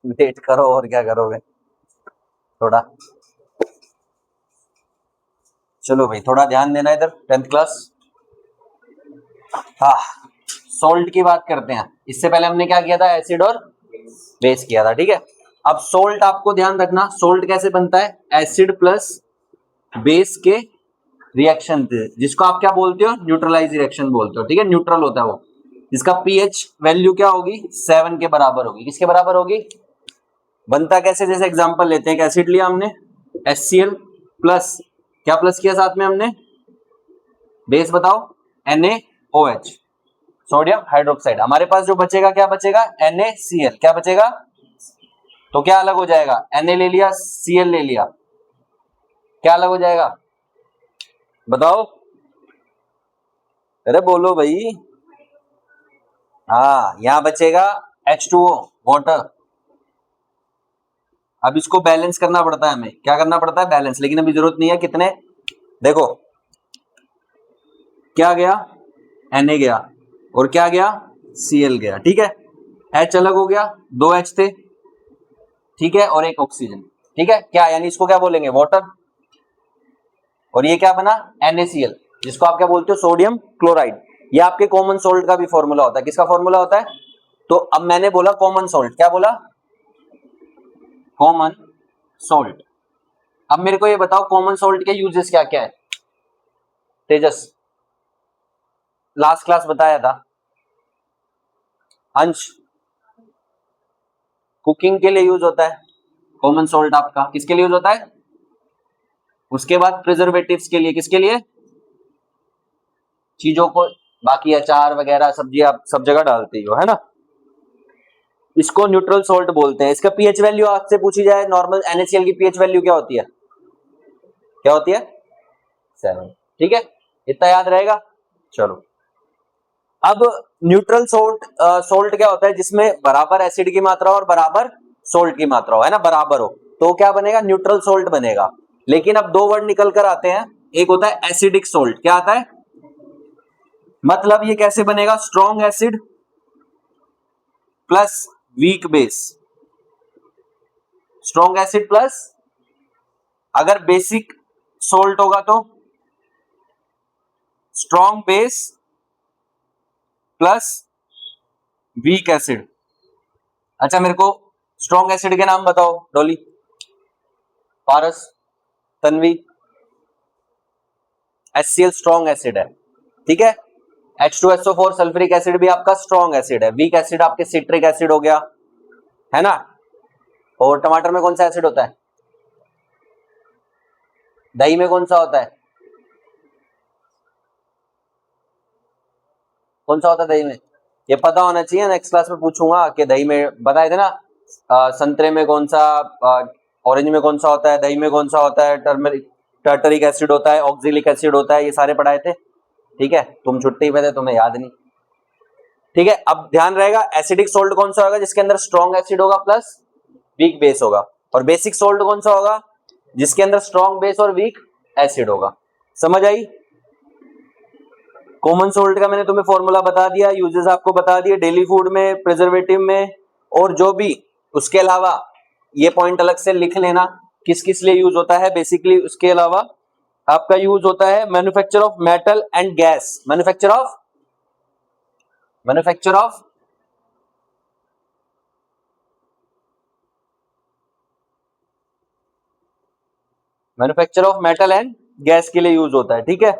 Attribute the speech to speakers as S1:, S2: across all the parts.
S1: Wait करो, और क्या करोगे थोड़ा। चलो भाई थोड़ा ध्यान देना इधर, 10th क्लास। हाँ, सोल्ट की बात करते हैं। इससे पहले हमने क्या किया था, एसिड और बेस किया था, ठीक है। अब सोल्ट आपको ध्यान रखना, सोल्ट कैसे बनता है, एसिड प्लस बेस के रिएक्शन थे, जिसको आप क्या बोलते हो, न्यूट्रलाइज रिएक्शन बोलते हो, ठीक है। न्यूट्रल होता है वो, जिसका पीएच वैल्यू क्या होगी, 7 के बराबर होगी। किसके बराबर होगी, बनता कैसे, जैसे एग्जांपल लेते हैं, एक एसिड लिया हमने HCl प्लस, क्या प्लस किया साथ में हमने, बेस बताओ, NaOH, सोडियम हाइड्रोक्साइड। हमारे पास जो बचेगा क्या बचेगा, NaCl, क्या बचेगा, तो क्या अलग हो जाएगा, Na ले लिया, Cl ले लिया, क्या अलग हो जाएगा बताओ, अरे बोलो भाई। हाँ, यहां बचेगा H2O, वाटर। अब इसको बैलेंस करना पड़ता है, हमें क्या करना पड़ता है, बैलेंस, लेकिन अभी जरूरत नहीं है। कितने, देखो क्या गया, Na गया, और क्या गया, Cl गया, ठीक है। H अलग हो गया, 2 H थे, ठीक है, और एक ऑक्सीजन, ठीक है। क्या यानी इसको क्या बोलेंगे, वाटर। और ये क्या बना, NaCl, जिसको आप क्या बोलते हो, सोडियम क्लोराइड। ये आपके कॉमन सोल्ट का भी फॉर्मूला होता है। किसका फॉर्मूला होता है, तो अब मैंने बोला कॉमन सोल्ट, क्या बोला, कॉमन सोल्ट। अब मेरे को ये बताओ कॉमन सोल्ट के यूजेस क्या क्या है, तेजस, लास्ट क्लास बताया था। अंश, कुकिंग के लिए यूज होता है कॉमन सोल्ट आपका, किसके लिए यूज होता है, उसके बाद प्रिजर्वेटिव्स के लिए, किसके लिए, चीजों को, बाकी अचार वगैरह सब्जी आप सब जगह डालते हो, है ना। इसको न्यूट्रल सोल्ट बोलते हैं। इसका पीएच वैल्यू आपसे पूछी जाए, नॉर्मल NaCl की पीएच वैल्यू क्या होती है, क्या होती है, 7, ठीक है, इतना याद रहेगा। चलो, अब न्यूट्रल सोल्ट, सोल्ट क्या होता है, जिसमें बराबर एसिड की मात्रा और बराबर सोल्ट की मात्रा हो, है ना, बराबर हो, तो क्या बनेगा, न्यूट्रल सोल्ट बनेगा। लेकिन अब दो वर्ड निकल कर आते हैं, एक होता है एसिडिक सोल्ट, क्या आता है, मतलब ये कैसे बनेगा, strong acid plus weak base, strong acid plus, अगर बेसिक सोल्ट होगा तो strong base plus weak acid. अच्छा मेरे को स्ट्रॉन्ग एसिड के नाम बताओ, डॉली, पारस, तन्वी। HCl स्ट्रॉन्ग एसिड है, ठीक है। H2SO4 सल्फ्यूरिक एसिड भी आपका स्ट्रॉन्ग एसिड है। वीक एसिड आपके सिट्रिक एसिड हो गया, है ना। और टमाटर में कौन सा एसिड होता है, दही में कौन सा होता है, कौन सा होता है दही में, ये पता होना चाहिए, नेक्स्ट क्लास में पूछूंगा कि दही में बताए थे ना, संतरे में कौन सा, ऑरेंज में कौन सा होता है, दही में कौन सा होता है, टर्मरिक, टर्टरिक एसिड होता है, ऑक्सिलिक एसिड होता है, ये सारे पढ़ाए थे, ठीक है। तुम छुट्टी पे थे, तुम्हें याद नहीं, ठीक है। अब ध्यान रहेगा, एसिडिक सोल्ट कौन सा होगा, जिसके अंदर स्ट्रॉन्ग एसिड होगा प्लस वीक बेस होगा। और बेसिक सोल्ट कौन सा होगा, जिसके अंदर स्ट्रॉन्ग बेस और वीक एसिड होगा। समझ आई। कॉमन सोल्ट का मैंने तुम्हें फॉर्मूला बता दिया, यूजेस आपको बता दिए, डेली फूड में, प्रिजर्वेटिव में, और जो भी उसके अलावा, ये पॉइंट अलग से लिख लेना किस किस लिए यूज होता है। बेसिकली उसके अलावा आपका यूज होता है manufacture of metal and gas, manufacture of metal and gas के लिए यूज होता है, ठीक है।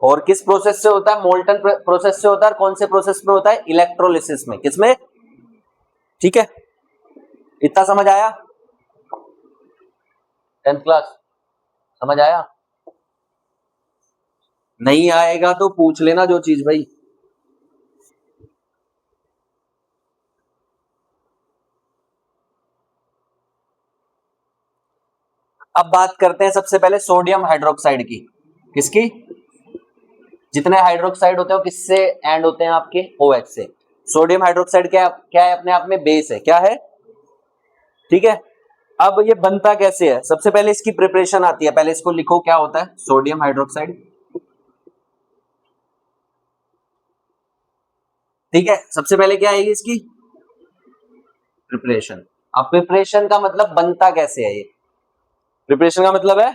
S1: और किस प्रोसेस से होता है, मोल्टन प्रोसेस से होता है। कौन से प्रोसेस में होता है, इलेक्ट्रोलिसिस में, किसमें, ठीक है। इतना समझ आया, 10th क्लास समझ आया, नहीं आएगा तो पूछ लेना जो चीज भाई। अब बात करते हैं सबसे पहले सोडियम हाइड्रोक्साइड की, किसकी, जितने हाइड्रोक्साइड होते हैं वो किससे एंड होते हैं, आपके OH से। सोडियम हाइड्रोक्साइड क्या क्या है, अपने आप में बेस है, क्या है, ठीक है। अब ये बनता कैसे है, सबसे पहले इसकी प्रिपरेशन आती है, पहले इसको लिखो क्या होता है, सोडियम हाइड्रोक्साइड, ठीक है, सबसे पहले क्या आएगी इसकी प्रिपरेशन। अब प्रिपरेशन का मतलब बनता कैसे है ये, प्रिपरेशन का मतलब है,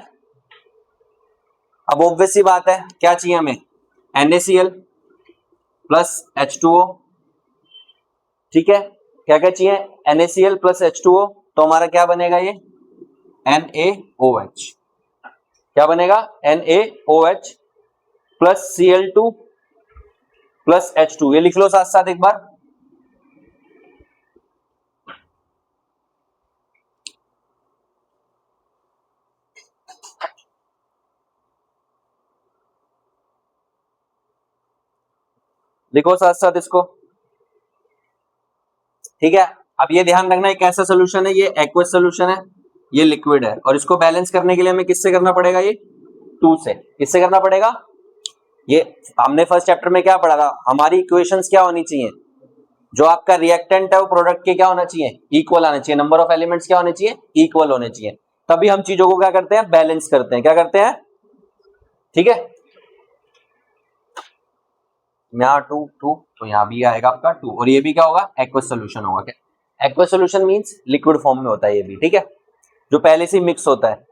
S1: अब ऑब्वियस सी बात है क्या चाहिए हमें, NaCl प्लस H2O, ठीक है, क्या क्या चाहिए, NaCl प्लस H2O, तो हमारा क्या बनेगा ये NaOH, क्या बनेगा NaOH plus Cl2 plus H2, ये लिख लो साथ साथ एक बार। लिखो साथ साथ इसको, ठीक है। अब ये ध्यान रखना, एक ऐसा सोल्यूशन है, ये एक्वस सोल्यूशन है, ये लिक्विड है, और इसको बैलेंस करने के लिए हमें किससे करना पड़ेगा, ये 2 से, किससे करना पड़ेगा, ये हमने फर्स्ट चैप्टर में क्या पढ़ा था, हमारी इक्वेशंस क्या होनी चाहिए, जो आपका रिएक्टेंट है वो प्रोडक्ट के क्या होना चाहिए, इक्वल आना चाहिए, नंबर ऑफ एलिमेंट्स क्या होने चाहिए, इक्वल होने चाहिए, तभी हम चीजों को क्या करते हैं, बैलेंस करते हैं, क्या करते हैं, ठीक है। यहाँ 2 2 तो यहाँ भी आएगा आपका 2, और ये भी क्या होगा, एक्वस सोल्यूशन होगा। क्या aqueous solution means liquid form में होता है ये भी, ठीक है, जो पहले से मिक्स होता है।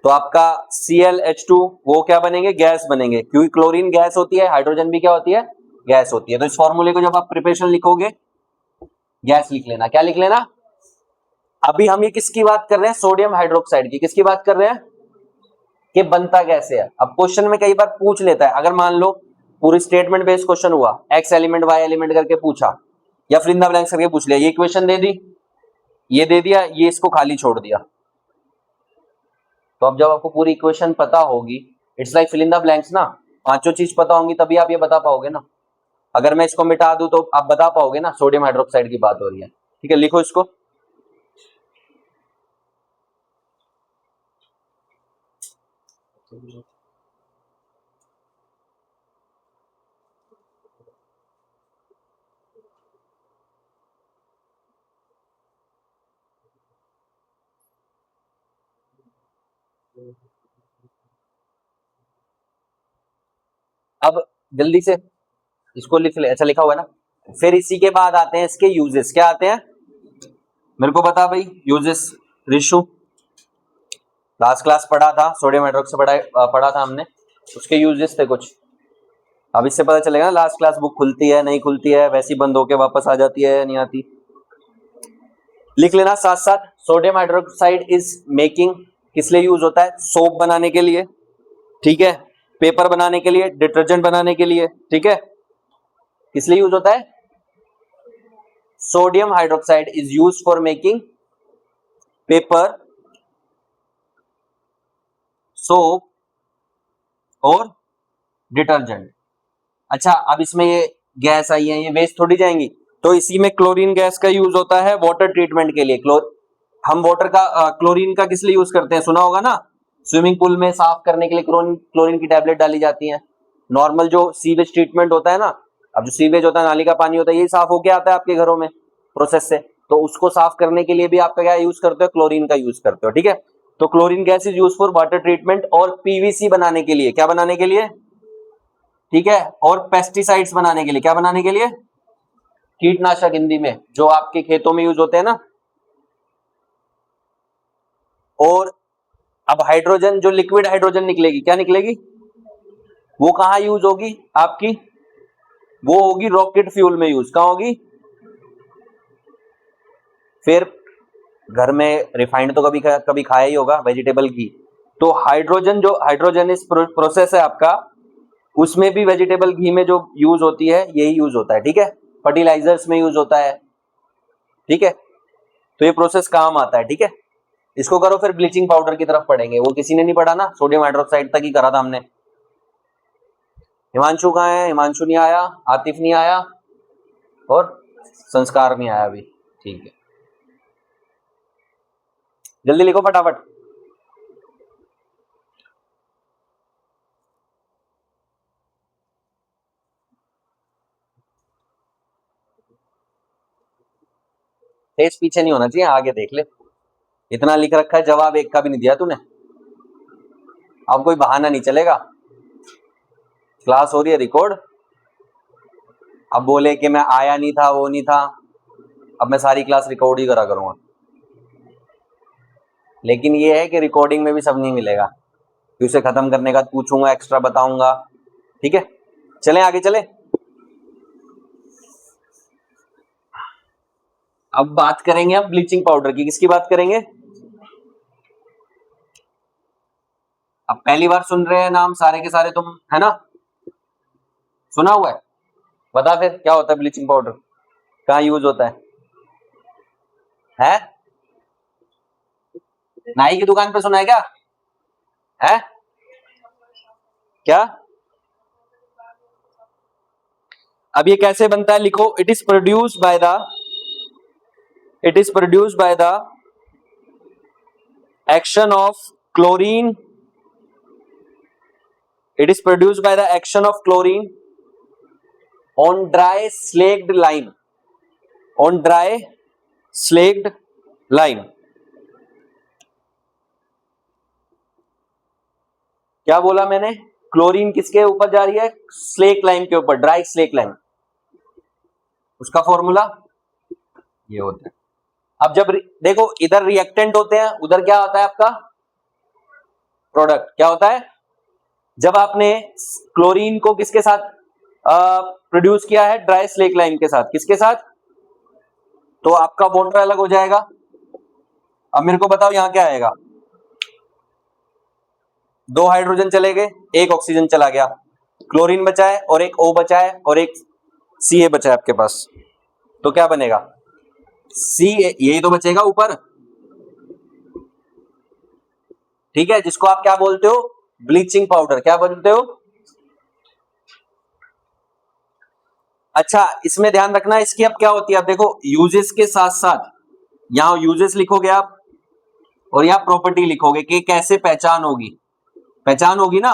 S1: तो आपका ClH2 वो क्या बनेंगे, गैस बनेंगे, क्योंकि क्लोरीन गैस होती है, हाइड्रोजन भी क्या होती है, गैस होती है। तो इस फॉर्मूले को जब आप प्रिपरेशन लिखोगे, गैस लिख लेना, क्या लिख लेना। अभी हम ये किसकी बात कर रहे हैं, सोडियम हाइड्रोक्साइड की, किसकी बात कर रहे हैं, कि बनता कैसे है। अब क्वेश्चन में कई बार पूछ लेता है, अगर मान लो पूरी स्टेटमेंट बेस्ड क्वेश्चन हुआ, एक्स एलिमेंट वाई एलिमेंट करके पूछा, या फिर इन द ब्लैंक्स करके पूछ लिया, ये इक्वेशन दे दी, ये दे दिया, ये इसको खाली छोड़ दिया, तो अब जब आपको पूरी इक्वेशन पता होगी, it's like fill in the blanks ना, पांचों चीज पता होंगी तभी आप ये बता पाओगे ना। अगर मैं इसको मिटा दूं तो आप बता पाओगे ना, सोडियम हाइड्रोक्साइड की बात हो रही है, ठीक है, लिखो इसको। अब जल्दी से इसको लिख ले, अच्छा लिखा हुआ है ना। फिर इसी के बाद आते हैं इसके यूजेस, क्या आते हैं, मेरे को बता भाई यूजेस, रिशु लास्ट क्लास पढ़ा था, सोडियम हाइड्रोक्साइड पढ़ा था हमने, उसके यूजेस थे कुछ। अब इससे पता चलेगा ना, लास्ट क्लास बुक खुलती है नहीं खुलती है, वैसी बंद होके वापस आ जाती है नहीं आती। लिख लेना साथ साथ, सोडियम हाइड्रोक्साइड इज मेकिंग, किस लिए यूज होता है, सोप बनाने के लिए, ठीक है, पेपर बनाने के लिए, डिटर्जेंट बनाने के लिए, ठीक है, किस लिए यूज होता है, sodium hydroxide is use for making paper, soap और डिटर्जेंट। अच्छा, अब इसमें ये गैस आई है, ये वेस्ट थोड़ी जाएंगी, तो इसी में क्लोरीन गैस का यूज होता है वाटर ट्रीटमेंट के लिए। हम वाटर का क्लोरीन का किस लिए यूज करते हैं, सुना होगा ना, स्विमिंग पूल में साफ करने के लिए क्लोरीन की टैबलेट डाली जाती है। नॉर्मल जो सीवेज ट्रीटमेंट होता है ना, अब जो सीवेज होता है, नाली का पानी होता है, ये साफ होके आता है आपके घरों में प्रोसेस से, तो उसको साफ करने के लिए भी आपका क्या यूज करते हो, क्लोरीन का यूज करते हो, ठीक है। तो chlorine gas is use for water treatment और पीवीसी बनाने के लिए, क्या बनाने के लिए, ठीक है, और पेस्टिसाइड्स बनाने के लिए, क्या बनाने के लिए, कीटनाशक हिंदी में, जो आपके खेतों में यूज होते हैं ना। और अब हाइड्रोजन, जो लिक्विड हाइड्रोजन निकलेगी, क्या निकलेगी, वो कहां यूज होगी आपकी, वो होगी रॉकेट फ्यूल में यूज, कहां होगी, फिर घर में रिफाइंड तो कभी कभी खाया ही होगा, वेजिटेबल घी। तो हाइड्रोजन, जो हाइड्रोजन इस प्रोसेस है आपका, उसमें भी वेजिटेबल घी में जो यूज होती है यही यूज होता है, ठीक है, फर्टिलाइजर्स में यूज होता है, ठीक है। तो ये प्रोसेस काम आता है, ठीक है। इसको करो, फिर ब्लीचिंग पाउडर की तरफ पढ़ेंगे, वो किसी ने नहीं पढ़ा ना, सोडियम हाइड्रोक्साइड तक ही करा था हमने। हिमांशु कहाँ है, हिमांशु नहीं आया, आतिफ नहीं आया, और संस्कार नहीं आया अभी, ठीक है, जल्दी लिखो फटाफट। फेस पीछे नहीं होना चाहिए, आगे देख ले, इतना लिख रखा है, जवाब एक का भी नहीं दिया तूने। अब कोई बहाना नहीं चलेगा, क्लास हो रही है रिकॉर्ड। अब बोले कि मैं आया नहीं था, वो नहीं था, अब मैं सारी क्लास रिकॉर्ड ही करा करूंगा। लेकिन ये है कि रिकॉर्डिंग में भी सब नहीं मिलेगा, फिर उसे खत्म करने का पूछूंगा, एक्स्ट्रा बताऊंगा। ठीक है, चलें आगे चले। अब बात करेंगे हम ब्लीचिंग पाउडर की। किसकी बात करेंगे? अब पहली बार सुन रहे हैं नाम सारे के सारे तुम, है ना? सुना हुआ है? बता फिर क्या होता है ब्लीचिंग पाउडर, कहाँ यूज होता है? नाई की दुकान पे सुना है क्या? है क्या? अब ये कैसे बनता है लिखो। It is produced by the action of chlorine. It is produced by the action of chlorine on dry slaked lime. On dry slaked lime. क्या बोला मैंने? क्लोरीन किसके ऊपर जा रही है? स्लेक लाइम के ऊपर, ड्राई स्लेक लाइम। उसका फॉर्मूला ये होता है। अब जब देखो इधर रिएक्टेंट होते हैं, उधर क्या होता है आपका प्रोडक्ट। क्या होता है? जब आपने क्लोरीन को किसके साथ प्रोड्यूस किया है? ड्राई स्लेक लाइम के साथ। किसके साथ? तो आपका वाटर अलग हो जाएगा। अब मेरे को बताओ यहां क्या आएगा? 2 हाइड्रोजन चले गए, 1 ऑक्सीजन चला गया, क्लोरीन बचा है और 1 O बचा है और 1 Ca बचा है आपके पास। तो क्या बनेगा? सी, यही तो बचेगा ऊपर। ठीक है, जिसको आप क्या बोलते हो? Bleaching powder. क्या बोलते हो? अच्छा, इसमें ध्यान रखना इसकी अब क्या होती है। अब देखो यूजेस के साथ साथ यहां यूजेस लिखोगे आप और यहां प्रॉपर्टी लिखोगे कि कैसे पहचान होगी। पहचान होगी ना,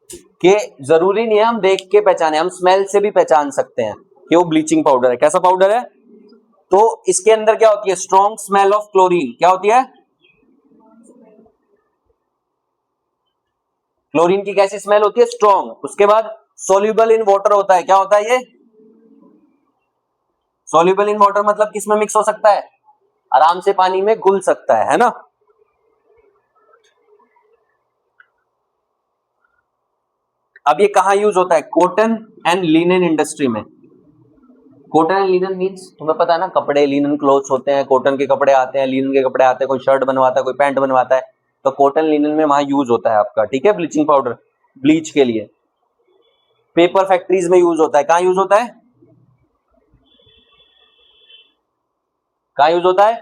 S1: कि जरूरी नहीं है हम देख के पहचाने, हम स्मेल से भी पहचान सकते हैं कि वो ब्लीचिंग पाउडर है। कैसा पाउडर है? तो इसके अंदर क्या होती है? Strong smell of chlorine. क्या होती है? क्लोरीन की कैसी स्मेल होती है? स्ट्रॉन्ग। उसके बाद सोल्यूबल इन वाटर होता है। क्या होता है ये? सोल्यूबल इन वाटर मतलब किसमें मिक्स हो सकता है? आराम से पानी में घुल सकता है ना? अब ये कहां यूज होता है? कॉटन एंड लिनन इंडस्ट्री में। कॉटन एंड लिनन मींस तुम्हें पता है ना, कपड़े, लिनन क्लोथ्स होते हैं, कॉटन के कपड़े आते हैं, लिनन के कपड़े आते हैं, कोई शर्ट बनवाता है, कोई पैंट बनवाता है, तो कॉटन लिनन में वहां यूज होता है आपका। ठीक है, ब्लीचिंग पाउडर ब्लीच के लिए। पेपर फैक्ट्रीज में यूज होता है। कहां यूज होता है? कहां यूज होता है?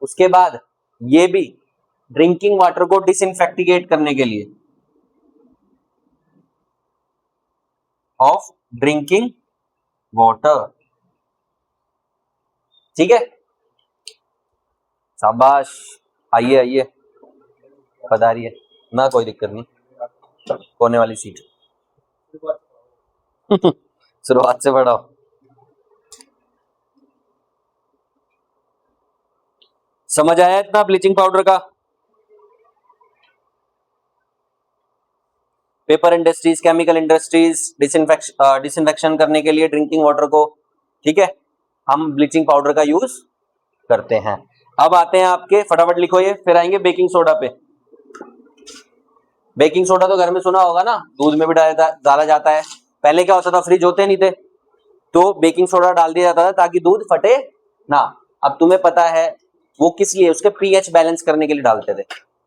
S1: उसके बाद ये भी ड्रिंकिंग वाटर को डिसइंफेक्टिगेट करने के लिए, ऑफ ड्रिंकिंग वाटर। ठीक है, शाबाश। आइए आइए, पधारिए ना, कोई दिक्कत नहीं, कोने वाली सीट। शुरुआत से बढ़ाओ। समझ आया इतना ब्लीचिंग पाउडर का? Paper industries, chemical industries disinfection करने के लिए ड्रिंकिंग वाटर को, ठीक है, हम ब्लीचिंग पाउडर का यूज करते हैं। अब आते हैं आपके, फटाफट लिखो ये, फिर आएंगे बेकिंग सोडा पे। बेकिंग सोडा तो घर में सुना होगा ना, दूध में भी डाला जाता है। पहले क्या होता था, फ्रिज होते नहीं थे, तो बेकिंग सोडा डाल दिया जाता था ताकि दूध फटे ना। अब तुम्हें पता है वो किस लिए? उसके पीएच बैलेंस करने के लिए डालते थे,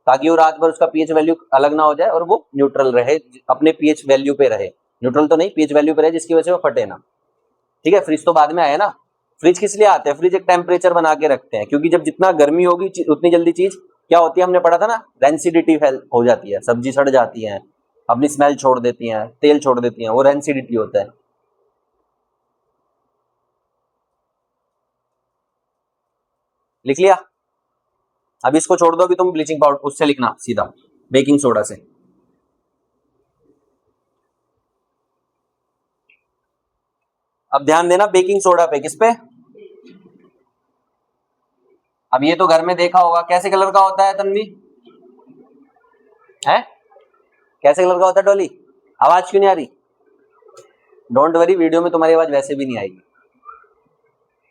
S1: ताकि वो रात भर उसका पीएच वैल्यू अलग ना हो जाए और वो न्यूट्रल रहे, अपने पीएच वैल्यू पे रहे। न्यूट्रल तो नहीं, पीएच वैल्यू पे रहे, जिसकी वजह से वो फटे ना। ठीक है, फ्रिज तो बाद में आया ना। फ्रिज किस लिए आते हैं? फ्रिज एक टेम्परेचर बना के रखते हैं, क्योंकि जब जितना गर्मी होगी उतनी जल्दी चीज क्या होती है, हमने पढ़ा था ना, रेंसिडिटी हो जाती है, सब्जी सड़ जाती है, अपनी स्मेल छोड़ देती हैं, तेल छोड़ देती हैं, वो रेंसिडिटी होता है। लिख लिया? अब इसको छोड़ दो, अभी तुम ब्लीचिंग पाउडर उससे लिखना सीधा, बेकिंग सोडा से। अब ध्यान देना बेकिंग सोडा पे, किस पे? अब ये तो घर में देखा होगा, कैसे कलर का होता है तन्वी? है कैसे कलर का होता है डॉली? आवाज क्यों नहीं आ रही? डोंट वरी, वीडियो में तुम्हारी आवाज वैसे भी नहीं आएगी।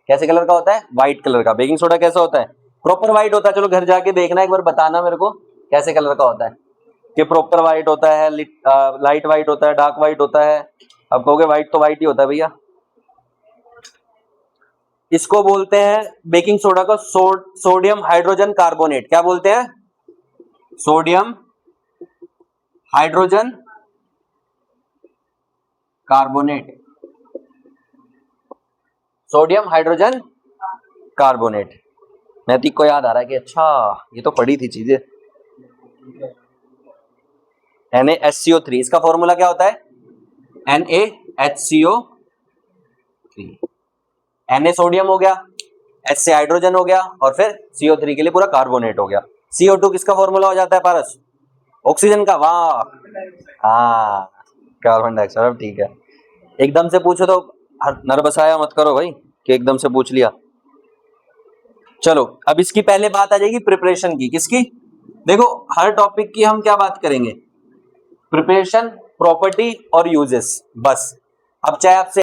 S1: कैसे कलर का होता है? व्हाइट कलर का। बेकिंग सोडा कैसा होता है? प्रॉपर व्हाइट होता है। चलो घर जाके देखना, एक बार बताना मेरे को कैसे कलर का होता है, कि प्रॉपर व्हाइट होता है, लाइट व्हाइट होता है, डार्क व्हाइट होता है। अब कहोगे व्हाइट तो व्हाइट ही होता है भैया। इसको बोलते हैं बेकिंग सोडा को सोडियम हाइड्रोजन कार्बोनेट। क्या बोलते हैं? Sodium hydrogen carbonate. Sodium hydrogen carbonate. नैतिक को याद आ रहा है कि अच्छा ये तो पड़ी थी चीजें। NaHCO3, इसका फॉर्मूला क्या होता है? NaHCO3। Na सोडियम हो गया, H से हाइड्रोजन हो गया, और फिर CO3 के लिए पूरा कार्बोनेट हो गया। CO2 किसका फॉर्मूला हो जाता है पारस? ऑक्सीजन का। वाह, हाँ कार्बन डाइऑक्साइड। ठीक है, एकदम से पूछो तो नर्वस आया मत करो भाई कि एकदम से पूछ लिया। चलो अब इसकी पहले बात आ जाएगी प्रिपरेशन की। किसकी? देखो हर टॉपिक की हम क्या बात करेंगे? प्रिपरेशन, प्रॉपर्टी और यूजेस, बस। अब चाहे आपसे